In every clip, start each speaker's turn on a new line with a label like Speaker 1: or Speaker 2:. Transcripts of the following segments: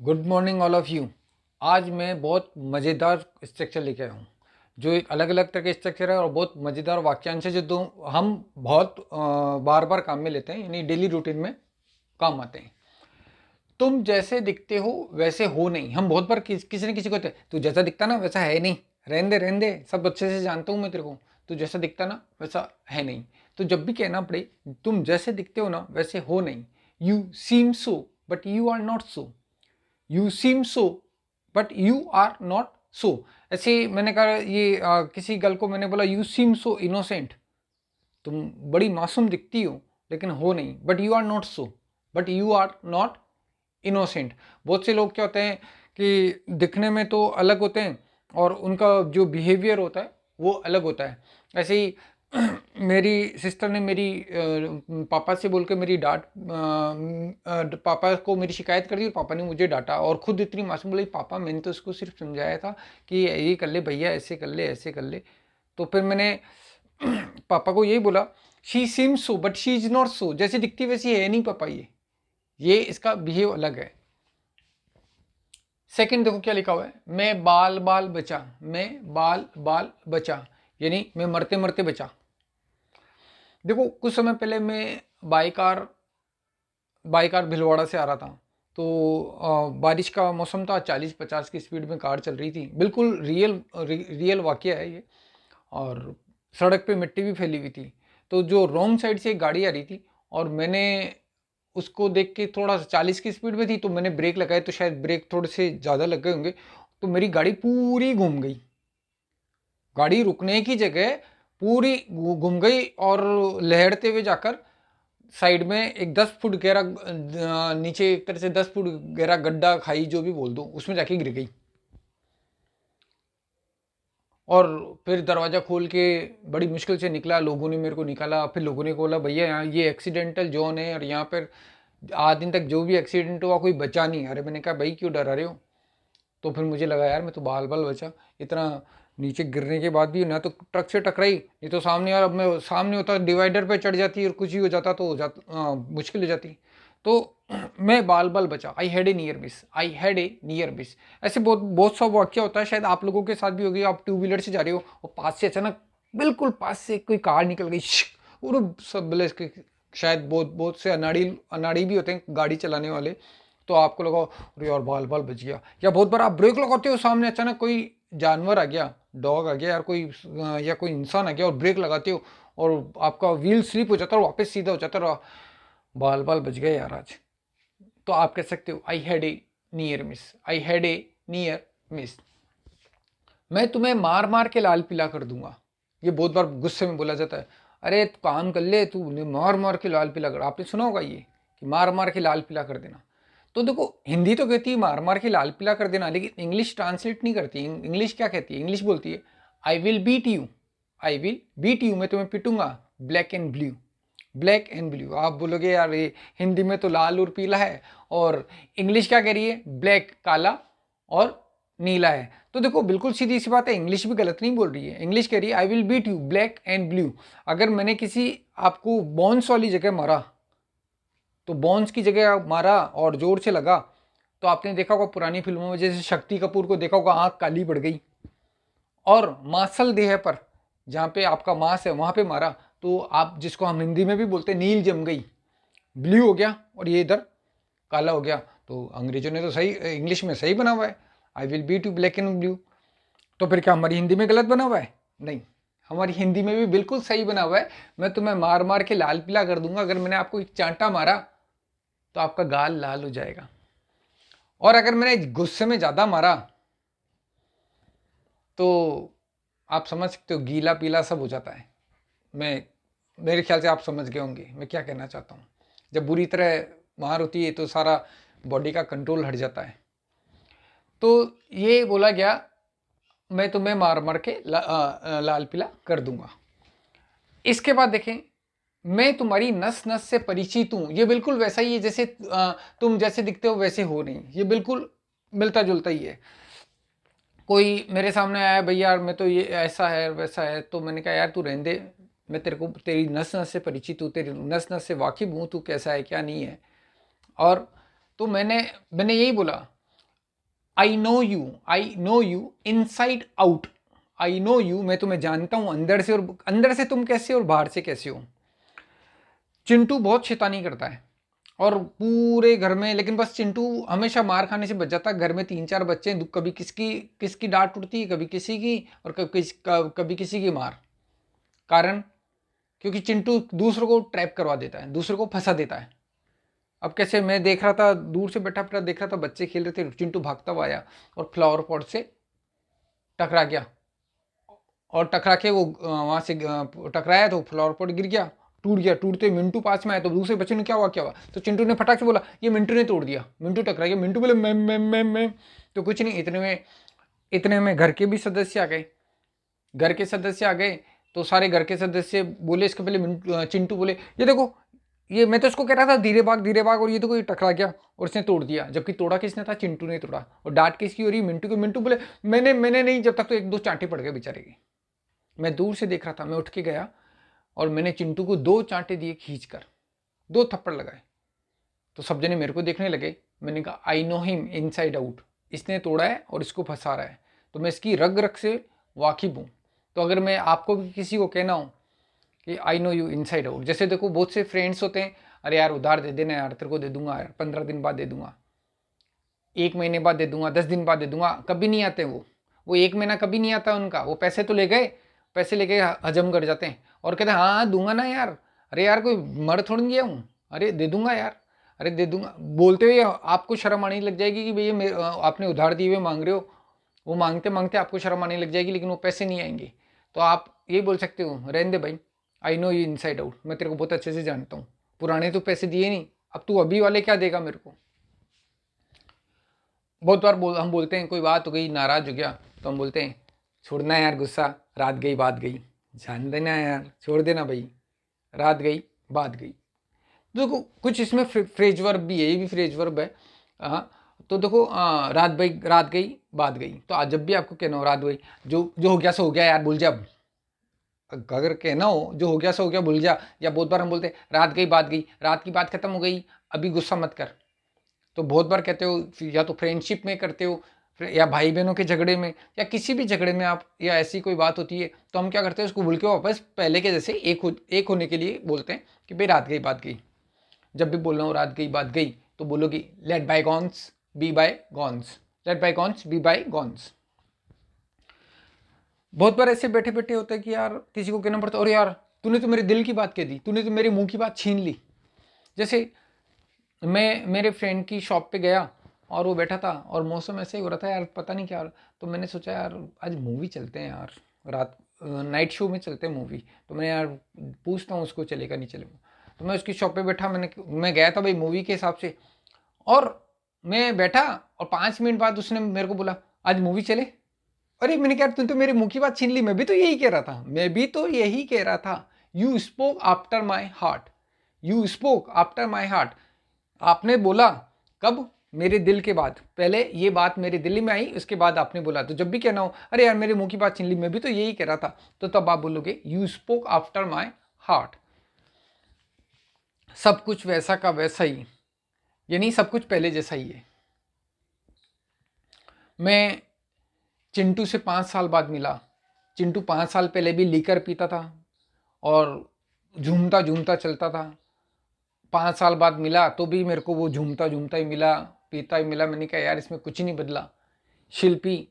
Speaker 1: Good morning all of you. आज मैं बहुत मज़ेदार स्ट्रक्चर लेके आया हूँ, जो एक अलग अलग तरह के स्ट्रक्चर है और बहुत मज़ेदार वाक्यांश है, जो दो हम बहुत बार बार काम में लेते हैं, यानी डेली रूटीन में काम आते हैं। तुम जैसे दिखते हो वैसे हो नहीं। हम बहुत बार किसी न किसी को कहते हैं, तू जैसा दिखता ना वैसा है नहीं, रहने दे, सब अच्छे से जानता हूँ मैं तेरे को, तू जैसा दिखता ना वैसा है नहीं। तो जब भी कहना पड़े तुम जैसे दिखते हो ना वैसे हो नहीं, you seem so but you are not so, you seem so but you are not so. ऐसे मैंने कहा ये किसी गर्ल को मैंने बोला यू सीम सो इनोसेंट, तुम बड़ी मासूम दिखती हो लेकिन हो नहीं, but you are not so, but you are not innocent. बहुत से लोग क्या होते हैं कि दिखने में तो अलग होते हैं और उनका जो बिहेवियर होता है वो अलग होता है। ऐसे ही मेरी सिस्टर ने मेरी पापा से बोल के मेरी पापा को मेरी शिकायत कर दी और पापा ने मुझे डांटा, और खुद इतनी मासूम बोली, पापा मैंने तो उसको सिर्फ समझाया था कि ये कर ले भैया, ऐसे कर ले ऐसे कर ले। तो फिर मैंने पापा को यही बोला, she seems so but she is not so, जैसे दिखती वैसी है नहीं पापा, ये इसका बिहेव अलग है। सेकंड देखो क्या लिखा हुआ है, मैं बाल बाल बचा, मैं बाल बाल बचा, यानी मैं मरते मरते बचा। देखो कुछ समय पहले मैं बाई कार भिलवाड़ा से आ रहा था, तो बारिश का मौसम था, 40-50 की स्पीड में कार चल रही थी, बिल्कुल रियल वाकया है ये। और सड़क पे मिट्टी भी फैली हुई थी, तो जो रॉन्ग साइड से एक गाड़ी आ रही थी और मैंने उसको देख के, थोड़ा सा 40 की स्पीड में थी तो मैंने ब्रेक लगाए, तो शायद ब्रेक थोड़े से ज़्यादा लग गए होंगे, तो मेरी गाड़ी पूरी घूम गई। गाड़ी रुकने की जगह पूरी घूम गई और लहरते हुए जाकर साइड में एक 10 फुट गहरा नीचे एक तरह से 10 फुट गहरा गड्ढा, खाई जो भी बोल दो, उसमें जाके गिर गई। और फिर दरवाज़ा खोल के बड़ी मुश्किल से निकला, लोगों ने मेरे को निकाला, फिर लोगों ने बोला भैया यहाँ ये एक्सीडेंटल जोन है और यहाँ पर आज दिन तक जो भी एक्सीडेंट हुआ कोई बचा नहीं। अरे मैंने कहा भाई क्यों डरा रहे हो? तो फिर मुझे लगा यार मैं तो बाल बाल बचा, इतना नीचे गिरने के बाद भी ना तो ट्रक से टकराई, नहीं तो सामने यार, अब मैं सामने होता डिवाइडर पे चढ़ जाती और कुछ ही हो जाता तो मुश्किल हो जाती। तो मैं बाल बाल बचा, I had a near miss, I had a near miss. ऐसे बहुत बहुत सा वाक्य होता है, शायद आप लोगों के साथ भी होगी। आप टू व्हीलर से जा रहे हो और पास से अचानक, बिल्कुल पास से कोई कार निकल गई, और सब बोले इसके, शायद बहुत बहुत से अनाड़ी अनाड़ी भी होते हैं गाड़ी चलाने वाले, तो आपको लगा अरे यार बाल बाल बच गया। या बहुत बार आप ब्रेक लगाते हो, सामने अचानक कोई जानवर आ गया, डॉग आ गया यार, कोई या कोई इंसान आ गया और ब्रेक लगाते हो और आपका व्हील स्लिप हो जाता है और वापस सीधा हो जाता है, बाल बाल बच गए यार आज। तो आप कह सकते हो I had a near miss, I had a near miss. मैं तुम्हें मार मार के लाल पीला कर दूंगा, ये बहुत बार गुस्से में बोला जाता है। अरे तू काम कर ले, तू मार मार के लाल पीला कर, आपने सुना होगा ये कि मार मार के लाल पीला कर देना। तो देखो हिंदी तो कहती है मार मार के लाल पीला कर देना, लेकिन इंग्लिश ट्रांसलेट नहीं करती। इंग्लिश क्या कहती है? इंग्लिश बोलती है I will beat you, I will beat you, मैं तुम्हें पिटूंगा, black and blue, black and blue. आप बोलोगे यार ये हिंदी में तो लाल और पीला है, और इंग्लिश क्या कह रही है? ब्लैक काला और नीला है। तो देखो बिल्कुल सीधी सी बात है, इंग्लिश भी गलत नहीं बोल रही है। इंग्लिश कह रही है I will beat you black and blue. अगर मैंने किसी आपको बॉन्स वाली जगह मारा, तो बॉन्स की जगह मारा और जोर से लगा, तो आपने देखा होगा पुरानी फिल्मों में, जैसे शक्ति कपूर को देखा होगा आंख काली पड़ गई, और मांसल देह पर जहाँ पे आपका मांस है वहाँ पे मारा, तो आप जिसको हम हिंदी में भी बोलते हैं नील जम गई, ब्लू हो गया और ये इधर काला हो गया। तो अंग्रेजों ने तो सही, इंग्लिश में सही बना हुआ है, I will beat you black and blue. तो फिर क्या हमारी हिंदी में गलत बना हुआ है? नहीं, हमारी हिंदी में भी बिल्कुल सही बना हुआ है। मैं तुम्हें मार मार के लाल पीला कर दूंगा। अगर मैंने आपको एक चांटा मारा तो आपका गाल लाल हो जाएगा, और अगर मैंने गुस्से में ज़्यादा मारा तो आप समझ सकते हो गीला पीला सब हो जाता है। मैं मेरे ख्याल से आप समझ गए होंगे मैं क्या कहना चाहता हूँ। जब बुरी तरह मार होती है तो सारा बॉडी का कंट्रोल हट जाता है। तो ये बोला गया मैं तुम्हें मार मार के लाल पीला कर दूंगा। इसके बाद देखें, मैं तुम्हारी नस नस से परिचित हूँ, ये बिल्कुल वैसा ही है जैसे तुम जैसे दिखते हो वैसे हो नहीं, ये बिल्कुल मिलता जुलता ही है। कोई मेरे सामने आया, भैया यार मैं तो ये ऐसा है वैसा है, तो मैंने कहा यार तू रहने दे, मैं तेरे को तेरी नस नस से परिचित हूँ, तेरी नस नस से वाकिफ हूँ, तू कैसा है क्या नहीं है। और तो मैंने मैंने यही बोला I know you inside out. I know you, मैं तुम्हें जानता हूं अंदर से, और अंदर से तुम कैसे और बाहर से कैसे हो। चिंटू बहुत शैतानी करता है और पूरे घर में, लेकिन बस चिंटू हमेशा मार खाने से बच जाता है। घर में 3-4 बच्चे हैं, कभी किसकी किसकी डांट उठती है, कभी किसी की, और कभी किसी की मार। कारण क्योंकि चिंटू दूसरों को ट्रैप करवा देता है, दूसरों को फंसा देता है। अब कैसे, मैं देख रहा था, दूर से बैठा बैठा देख रहा था, बच्चे खेल रहे थे, चिंटू भागता हुआ आया और फ्लावर पॉट से टकरा गया, और टकरा के वो वहां से टकराया तो फ्लावर पॉट गिर गया, टूट गया। टूटते मिंटू पास में आया तो दूसरे बच्चे ने क्या हुआ क्या हुआ, तो चिंटू ने फटाक से बोला ये मिंटू ने तोड़ दिया। मिंटू टकरा गया, मिंटू बोले मैं तो कुछ नहीं। इतने में घर के भी सदस्य आ गए। घर के सदस्य आ गए तो सारे घर के सदस्य बोले, इसके पहले चिंटू बोले ये देखो, ये मैं तो इसको कह रहा था धीरे भाग, और ये तो कोई टकरा गया और इसने तोड़ दिया। जबकि तोड़ा किसने था, चिंटू ने तोड़ा। और डांट किसकी हो रही, मिंटू की। मिंटू बोले मैंने नहीं, जब तक तो 1-2 चांटे पड़ गए बेचारे की। मैं दूर से देख रहा था, मैं उठ के गया और मैंने चिंटू को 2 चांटे दिए खींच कर, 2 थप्पड़ लगाए। तो सब जने मेरे को देखने लगे। मैंने कहा I know him inside out, इसने तोड़ा है और इसको फंसा रहा है, तो मैं इसकी रग रग से वाकिफ हूँ। तो अगर मैं आपको भी किसी को कहना हो कि I know you inside out, जैसे देखो बहुत से फ्रेंड्स होते हैं, अरे यार उधार दे देना यार, तेरे को दे दूंगा यार, 15 दिन बाद दे दूंगा, 1 महीने बाद दे दूंगा, 10 दिन बाद दे दूंगा, कभी नहीं आते वो 1 महीना कभी नहीं आता उनका। वो पैसे तो ले गए, पैसे लेके हजम कर जाते हैं और कहते हैं हाँ दूंगा ना यार, अरे यार कोई मर थोड़ी गया हूँ, अरे दे दूंगा यार, अरे दे दूंगा। बोलते हुए आपको शर्म आने लग जाएगी कि भैया आपने उधार दिए हुए मांग रहे हो। वो मांगते मांगते आपको शर्म आने लग जाएगी, लेकिन वो पैसे नहीं आएंगे। तो आप ये बोल सकते हो, रहने दे भाई, I know you inside out, मैं तेरे को बहुत अच्छे से जानता हूँ, पुराने तो पैसे दिए नहीं, अब तू अभी वाले क्या देगा मेरे को। बहुत बार हम बोलते हैं, कोई बात हो गई, नाराज हो गया, तो हम बोलते हैं छोड़ना यार गुस्सा, रात गई बात गई, जान देना यार, छोड़ देना भाई, रात गई बात गई। देखो कुछ इसमें फ्रेज वर्ब भी है, ये भी फ्रेज वर्ब है। हाँ, तो देखो रात गई बात गई, तो आज जब भी आपको कहना हो रात गई, जो हो गया सो हो गया यार भूल जा। अगर कहना हो जो हो गया सो हो गया भूल जा, या बहुत बार हम बोलते हैं रात गई बात गई, रात की बात खत्म हो गई, अभी गुस्सा मत कर। तो बहुत बार कहते हो, या तो फ्रेंडशिप में करते हो, या भाई बहनों के झगड़े में, या किसी भी झगड़े में आप, या ऐसी कोई बात होती है, तो हम क्या करते हैं उसको भूल के वापस पहले के जैसे एक होने के लिए बोलते हैं कि भाई रात गई बात गई। जब भी बोलना हो रात गई बात गई, तो बोलोगी let bygones be bygones, let bygones be bygones. बहुत बार ऐसे बैठे बैठे होता है कि यार किसी को कहना पड़ता है, और यार तूने तो मेरे दिल की बात कह दी, तूने तो मेरे मुंह की बात छीन ली। जैसे मैं मेरे फ्रेंड की शॉप पे गया और वो बैठा था और मौसम ऐसे ही हो रहा था यार, पता नहीं क्या, तो मैंने सोचा यार आज मूवी चलते हैं यार, रात नाइट शो में चलते हैं मूवी। तो मैं यार पूछता हूँ उसको चलेगा नहीं चलेगा। तो मैं उसकी शॉप पे बैठा, मैं गया था भाई मूवी के हिसाब से, और मैं बैठा और 5 मिनट बाद उसने मेरे को बोला आज मूवी चले। अरे मैंने कहा तुम तो मेरे मुंह की बात छीन ली, मैं भी तो यही कह रहा था, मैं भी तो यही कह रहा था। You spoke after my heart, you spoke after my heart. आपने बोला कब, मेरे दिल के बाद, पहले ये बात मेरे दिल में आई, उसके बाद आपने बोला। तो जब भी कहना हो अरे यार मेरे मुंह की बात छीन ली, मैं भी तो यही कह रहा था, तो तब आप बोलोगे you spoke after my heart. सब कुछ वैसा का वैसा ही, यानी सब कुछ पहले जैसा ही है। मैं चिंटू से 5 साल बाद मिला। चिंटू 5 साल पहले भी लीकर पीता था और झूमता झूमता चलता था। 5 साल बाद मिला तो भी मेरे को वो झूमता झूमता ही मिला, पीता ही मिला। मैंने कहा यार इसमें कुछ नहीं बदला। शिल्पी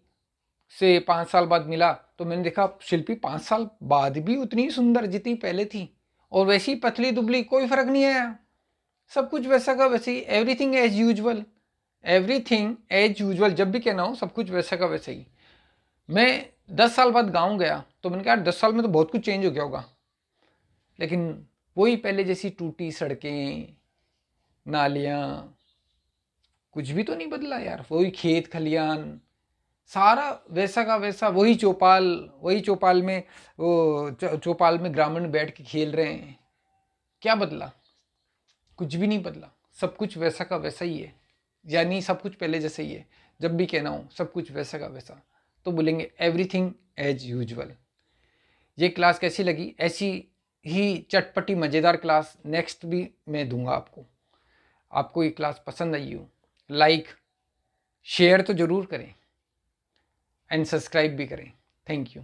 Speaker 1: से 5 साल बाद मिला तो मैंने देखा शिल्पी 5 साल बाद भी उतनी सुंदर जितनी पहले थी, और वैसी पतली दुबली, कोई फर्क नहीं आया, सब कुछ वैसा का वैसे ही, everything as usual, everything as usual. जब भी कहना हो सब कुछ वैसा का वैसा ही। मैं 10 साल बाद गाँव गया तो मैंने कहा 10 साल में तो बहुत कुछ चेंज हो गया होगा, लेकिन वही पहले जैसी टूटी सड़कें, नालियाँ, कुछ भी तो नहीं बदला यार। वही खेत खलियान, सारा वैसा का वैसा। वही चौपाल में वो चौपाल में ग्रामीण बैठ के खेल रहे हैं। क्या बदला, कुछ भी नहीं बदला, सब कुछ वैसा का वैसा ही है, यानी सब कुछ पहले जैसे ही है। जब भी कहना हो सब कुछ वैसा का वैसा, तो बोलेंगे एवरीथिंग एज यूजुअल। ये क्लास कैसी लगी? ऐसी ही चटपटी मज़ेदार क्लास नेक्स्ट भी मैं दूंगा आपको। आपको ये क्लास पसंद आई हो, लाइक शेयर तो ज़रूर करें एंड सब्सक्राइब भी करें। Thank you.